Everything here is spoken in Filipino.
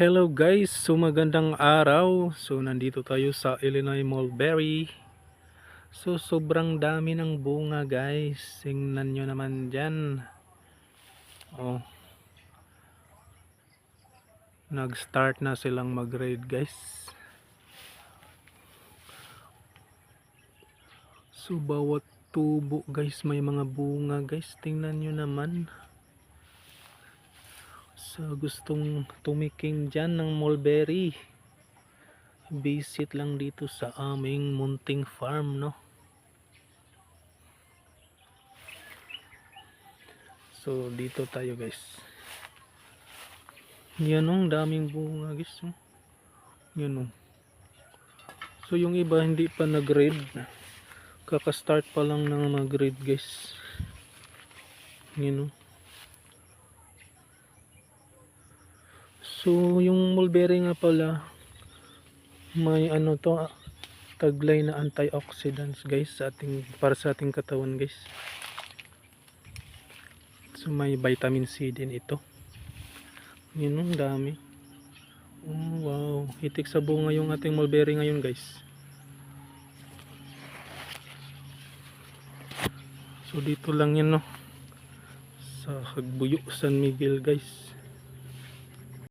Hello guys, so magandang araw. So nandito tayo sa Illinois Mulberry. So sobrang dami ng bunga guys. Tingnan nyo naman dyan. Oh, nag-start na silang mag-raid guys. So bawat tubo guys may mga bunga guys. Tingnan nyo naman. Sa gustong tumikim dyan ng mulberry, visit lang dito sa aming munting farm, no? So dito tayo guys. Yan oh, daming bunga guys. Oh. Yan oh. So yung iba hindi pa nag-read. Kaka-start pa lang ng mag-read guys. Yan oh. So yung mulberry nga pala may ano to, taglay na antioxidants guys sa ating, para sa ating katawan guys. So may vitamin C din ito. Yan oh, dami. Oh, wow, hitik sa bunga yung ating mulberry ngayon guys. So dito lang yan no, sa Hagbuyo, San Miguel guys.